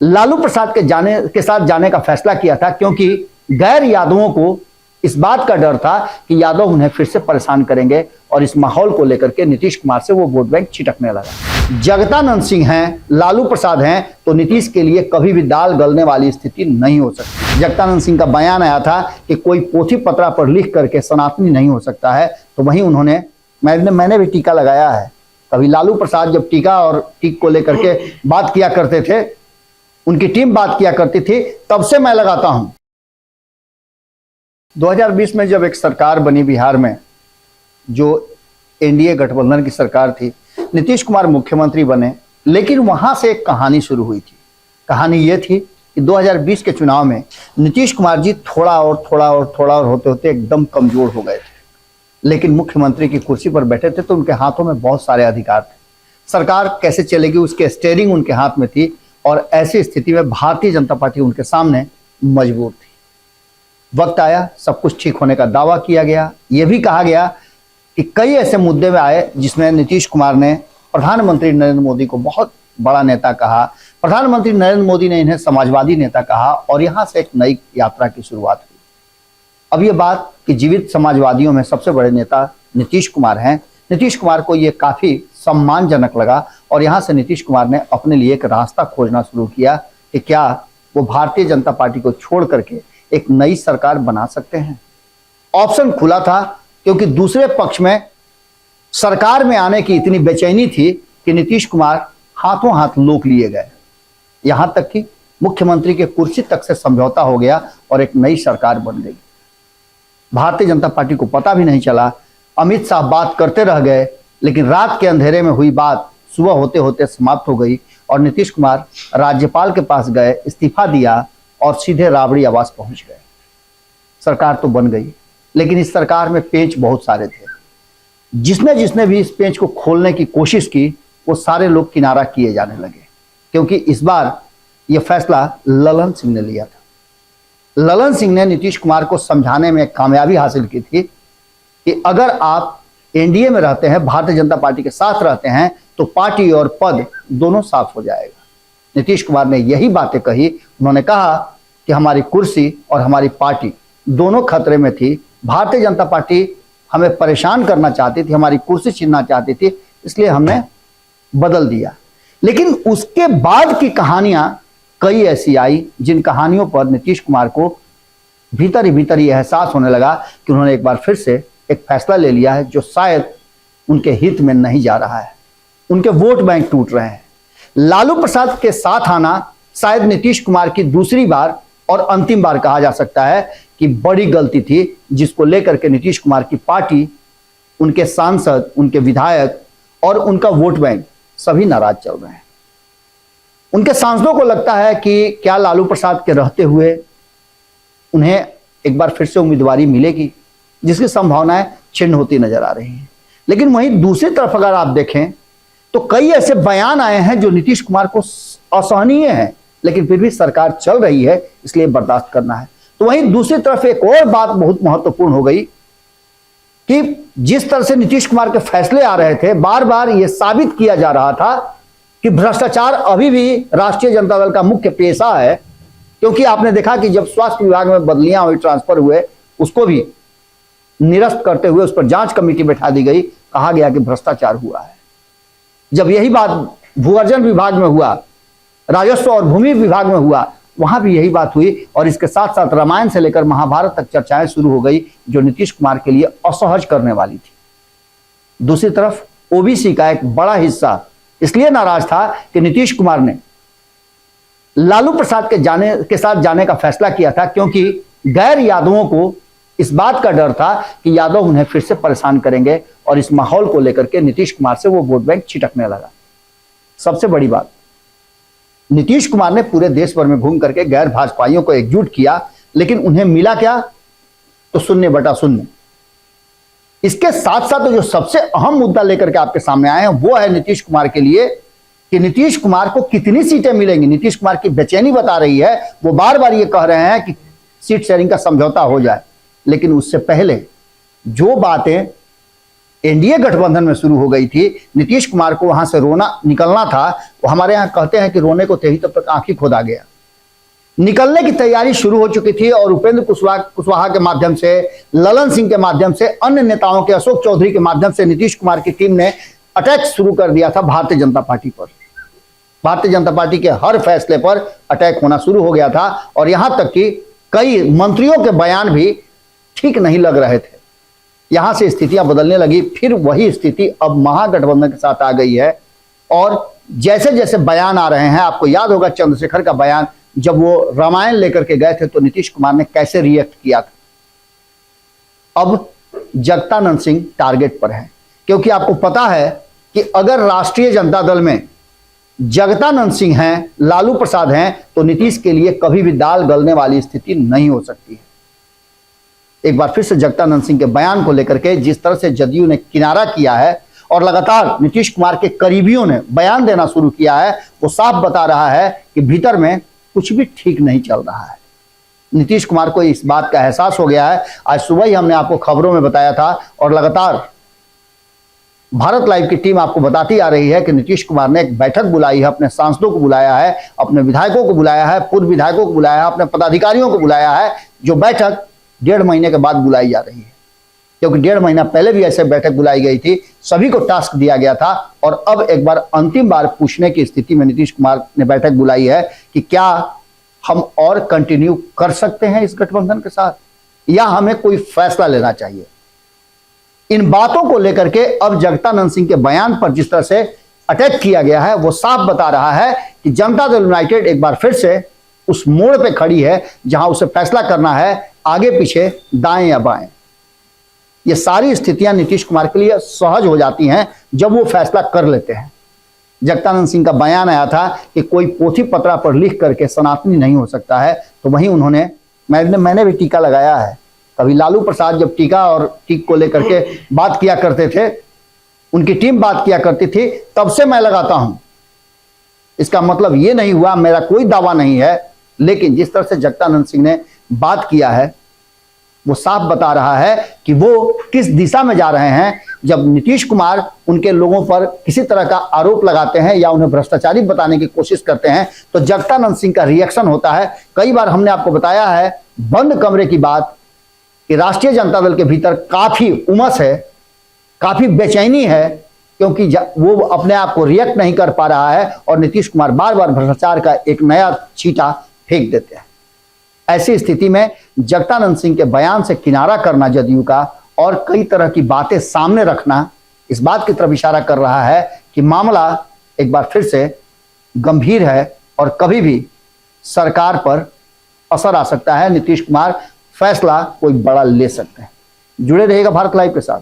लालू प्रसाद के साथ जाने का फैसला किया था क्योंकि गैर यादवों को इस बात का डर था कि यादव उन्हें फिर से परेशान करेंगे और इस माहौल को लेकर के नीतीश कुमार से वो वोट बैंक छिटकने लगा। जगदानंद सिंह हैं, लालू प्रसाद हैं, तो नीतीश के लिए कभी भी दाल गलने वाली स्थिति नहीं हो सकती। जगदानंद सिंह का बयान आया था कि कोई पोथी पत्रा पर लिख करके सनातनी नहीं हो सकता है, तो वहीं उन्होंने मैंने भी टीका लगाया है। कभी लालू प्रसाद जब टीका और टीक को लेकर के बात किया करते थे, उनकी टीम बात किया करती थी, तब से मैं लगाता हूं। 2020 में जब एक सरकार बनी बिहार में, जो एनडीए गठबंधन की सरकार थी, नीतीश कुमार मुख्यमंत्री बने, लेकिन वहां से एक कहानी शुरू हुई थी। कहानी यह थी कि 2020 के चुनाव में नीतीश कुमार जी थोड़ा और होते होते एकदम कमजोर हो गए थे, लेकिन मुख्यमंत्री की कुर्सी पर बैठे थे तो उनके हाथों में बहुत सारे अधिकार थे। सरकार कैसे चलेगी उसके स्टीयरिंग उनके हाथ में थी, और ऐसी स्थिति में भारतीय जनता पार्टी उनके सामने मजबूर थी। वक्त आया, सब कुछ ठीक होने का दावा किया गया। यह भी कहा गया कि कई ऐसे मुद्दे में आए जिसमें नीतीश कुमार ने प्रधानमंत्री नरेंद्र मोदी को बहुत बड़ा नेता कहा, प्रधानमंत्री नरेंद्र मोदी ने इन्हें समाजवादी नेता कहा, और यहां से एक नई यात्रा की शुरुआत हुई। अब यह बात कि जीवित समाजवादियों में सबसे बड़े नेता नीतीश कुमार हैं, नीतीश कुमार को यह काफी सम्मानजनक लगा, और यहां से नीतीश कुमार ने अपने लिए एक रास्ता खोजना शुरू किया कि क्या वो भारतीय जनता पार्टी को छोड़ करके एक नई सरकार बना सकते हैं। ऑप्शन खुला था, क्योंकि दूसरे पक्ष में सरकार में आने की इतनी बेचैनी थी कि नीतीश कुमार हाथों हाथ लोक लिए गए। यहां तक कि मुख्यमंत्री के कुर्सी तक से समझौता हो गया और एक नई सरकार बन गई। भारतीय जनता पार्टी को पता भी नहीं चला, अमित शाह बात करते रह गए, लेकिन रात के अंधेरे में हुई बात सुबह होते होते समाप्त हो गई, और नीतीश कुमार राज्यपाल के पास गए, इस्तीफा दिया और सीधे राबड़ी आवास पहुंच गए। सरकार तो बन गई, लेकिन इस सरकार में पेंच बहुत सारे थे। जिसने भी इस पेंच को खोलने की कोशिश की, वो सारे लोग किनारा किए जाने लगे, क्योंकि इस बार यह फैसला ललन सिंह ने लिया था। ललन सिंह ने नीतीश कुमार को समझाने में कामयाबी हासिल की थी कि अगर आप एनडीए में रहते हैं, भारतीय जनता पार्टी के साथ रहते हैं, तो पार्टी और पद दोनों साफ हो जाएगा। नीतीश कुमार ने यही बातें कही। उन्होंने कहा कि हमारी कुर्सी और हमारी पार्टी दोनों खतरे में थी। भारतीय जनता पार्टी हमें परेशान करना चाहती थी, हमारी कुर्सी छीनना चाहती थी, इसलिए हमने बदल दिया। लेकिन उसके बाद की कहानियां कई ऐसी आई जिन कहानियों पर नीतीश कुमार को भीतर ही भीतर ये एहसास होने लगा कि उन्होंने एक बार फिर से एक फैसला ले लिया है जो शायद उनके हित में नहीं जा रहा है। उनके वोट बैंक टूट रहे हैं। लालू प्रसाद के साथ आना शायद नीतीश कुमार की दूसरी बार और अंतिम बार कहा जा सकता है कि बड़ी गलती थी, जिसको लेकर के नीतीश कुमार की पार्टी, उनके सांसद, उनके विधायक और उनका वोट बैंक सभी नाराज चल रहे हैं। उनके सांसदों को लगता है कि क्या लालू प्रसाद के रहते हुए उन्हें एक बार फिर से उम्मीदवारी मिलेगी, जिसकी संभावनाएं छिन्न होती नजर आ रही हैं। लेकिन वहीं दूसरी तरफ अगर आप देखें तो कई ऐसे बयान आए हैं जो नीतीश कुमार को असहनीय हैं, लेकिन फिर भी सरकार चल रही है, इसलिए बर्दाश्त करना है। तो वहीं दूसरी तरफ एक और बात बहुत महत्वपूर्ण हो गई कि जिस तरह से नीतीश कुमार के फैसले आ रहे थे, बार बार यह साबित किया जा रहा था कि भ्रष्टाचार अभी भी राष्ट्रीय जनता दल का मुख्य पेशा है। क्योंकि आपने देखा कि जब स्वास्थ्य विभाग में बदलियां हुई, ट्रांसफर हुए, उसको भी निरस्त करते हुए उस पर जांच कमेटी बैठा दी गई, कहा गया कि भ्रष्टाचार हुआ है। जब यही बात भूअर्जन विभाग में हुआ, राजस्व और भूमि विभाग में हुआ, वहां भी यही बात हुई, और इसके साथ साथ रामायण से लेकर महाभारत तक चर्चाएं शुरू हो गई, जो नीतीश कुमार के लिए असहज करने वाली थी। दूसरी तरफ ओबीसी का एक बड़ा हिस्सा इसलिए नाराज था कि नीतीश कुमार ने लालू प्रसाद के साथ जाने का फैसला किया था, क्योंकि गैर यादवों को इस बात का डर था कि यादव उन्हें फिर से परेशान करेंगे, और इस माहौल को लेकर के नीतीश कुमार से वो वोट बैंक छिटकने लगा। सबसे बड़ी बात, नीतीश कुमार ने पूरे देश भर में घूम करके गैर भाजपाइयों को एकजुट किया, लेकिन उन्हें मिला क्या? तो 0/0। इसके साथ साथ जो सबसे अहम मुद्दा लेकर के आपके सामने आए हैं, वो है नीतीश कुमार के लिए कि नीतीश कुमार को कितनी सीटें मिलेंगी। नीतीश कुमार की बेचैनी बता रही है, वो बार बार ये कह रहे हैं कि सीट शेयरिंग का समझौता हो जाए, लेकिन उससे पहले जो बातें एनडीए गठबंधन में शुरू हो गई थी, नीतीश कुमार को वहां से रोना निकलना था। वो हमारे यहाँ कहते हैं कि रोने को तेही तब तक आंखी खोदा गया। निकलने की तैयारी शुरू हो चुकी थी और उपेंद्र कुशवाहा के माध्यम से, ललन सिंह के माध्यम से, अन्य नेताओं के, अशोक चौधरी के माध्यम से नीतीश कुमार की टीम ने अटैक शुरू कर दिया था भारतीय जनता पार्टी पर। भारतीय जनता पार्टी के हर फैसले पर अटैक होना शुरू हो गया था और यहां तक कि कई मंत्रियों के बयान भी ठीक नहीं लग रहे थे। यहां से स्थितियां बदलने लगी। फिर वही स्थिति अब महागठबंधन के साथ आ गई है और जैसे जैसे बयान आ रहे हैं, आपको याद होगा चंद्रशेखर का बयान, जब वो रामायण लेकर के गए थे तो नीतीश कुमार ने कैसे रिएक्ट किया था। अब जगदानंद सिंह टारगेट पर है, क्योंकि आपको पता है कि अगर राष्ट्रीय जनता दल में जगदानंद सिंह हैं, लालू प्रसाद हैं, तो नीतीश के लिए कभी भी दाल गलने वाली स्थिति नहीं हो सकती है। एक बार फिर से जगदानंद सिंह के बयान को लेकर के जिस तरह से जदयू ने किनारा किया है और लगातार नीतीश कुमार के करीबियों ने बयान देना शुरू किया है, वो साफ बता रहा है कि भीतर में कुछ भी ठीक नहीं चल रहा है। नीतीश कुमार को इस बात का एहसास हो गया है। आज सुबह ही हमने आपको खबरों में बताया था और लगातार भारत लाइव की टीम आपको बताती आ रही है कि नीतीश कुमार ने एक बैठक बुलाई है, अपने सांसदों को बुलाया है, अपने विधायकों को बुलाया है, पूर्व विधायकों को बुलाया है, अपने पदाधिकारियों को बुलाया है, जो बैठक 1.5 महीने के बाद बुलाई जा रही है। क्योंकि 1.5 महीना पहले भी ऐसे बैठक बुलाई गई थी, सभी को टास्क दिया गया था और अब एक बार अंतिम बार पूछने की स्थिति में नीतीश कुमार ने बैठक बुलाई है कि क्या हम और कंटिन्यू कर सकते हैं इस गठबंधन के साथ या हमें कोई फैसला लेना चाहिए। इन बातों को लेकर के अब जगदानंद सिंह के बयान पर जिस तरह से अटैक किया गया है, वो साफ बता रहा है कि जनता दल यूनाइटेड एक बार फिर से उस मोड़ पे खड़ी है जहां उसे फैसला करना है आगे पीछे, दाएं या बाएं। ये सारी स्थितियां नीतीश कुमार के लिए सहज हो जाती हैं जब वो फैसला कर लेते हैं। जगदानंद सिंह का बयान आया था कि कोई पोथी पत्रा पर लिख करके सनातनी नहीं हो सकता है, तो वहीं उन्होंने, मैंने भी टीका लगाया है। कभी लालू प्रसाद जब टीका और टीक को लेकर के बात किया करते थे, उनकी टीम बात किया करती थी, तब से मैं लगाता हूं। इसका मतलब ये नहीं हुआ, मेरा कोई दावा नहीं है, लेकिन जिस तरह से जगदानंद सिंह ने बात किया है वो साफ बता रहा है कि वो किस दिशा में जा रहे हैं। जब नीतीश कुमार उनके लोगों पर किसी तरह का आरोप लगाते हैं या उन्हें भ्रष्टाचारी बताने की कोशिश करते हैं तो जगदानंद सिंह का रिएक्शन होता है। कई बार हमने आपको बताया है बंद कमरे की बात कि राष्ट्रीय जनता दल के भीतर काफी उमस है, काफी बेचैनी है, क्योंकि वो अपने आप को रिएक्ट नहीं कर पा रहा है और नीतीश कुमार बार बार भ्रष्टाचार का एक नया छींटा फेंक देते हैं। ऐसी स्थिति में जगदानंद सिंह के बयान से किनारा करना जदयू का और कई तरह की बातें सामने रखना इस बात की तरफ इशारा कर रहा है कि मामला एक बार फिर से गंभीर है और कभी भी सरकार पर असर आ सकता है। नीतीश कुमार फैसला कोई बड़ा ले सकते हैं। जुड़े रहिएगा भारत लाइव के साथ,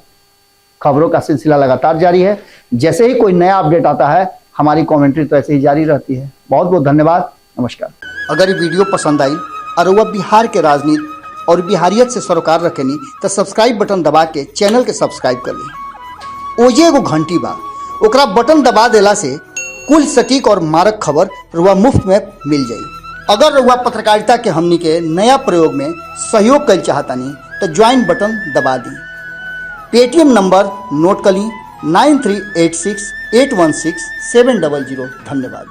खबरों का सिलसिला लगातार जारी है। जैसे ही कोई नया अपडेट आता है हमारी कमेंट्री तो ऐसे ही जारी रहती है। बहुत बहुत धन्यवाद, नमस्कार। अगर ये वीडियो पसंद आई और वह बिहार के राजनीति और बिहारियत से सरोकार रखेनी तो सब्सक्राइब बटन दबा के चैनल के सब्सक्राइब कर ली। ओजे एगो घंटी बा, ओकरा बटन दबा देला से कुल सटीक और मारक खबर रुआ मुफ्त में मिल जाई। अगर रुआ पत्रकारिता के हमनी के नया प्रयोग में सहयोग कर चाहतानी तो ज्वाइन बटन दबा दी। पेटीएम नंबर नोट कर ली 9386816700। धन्यवाद।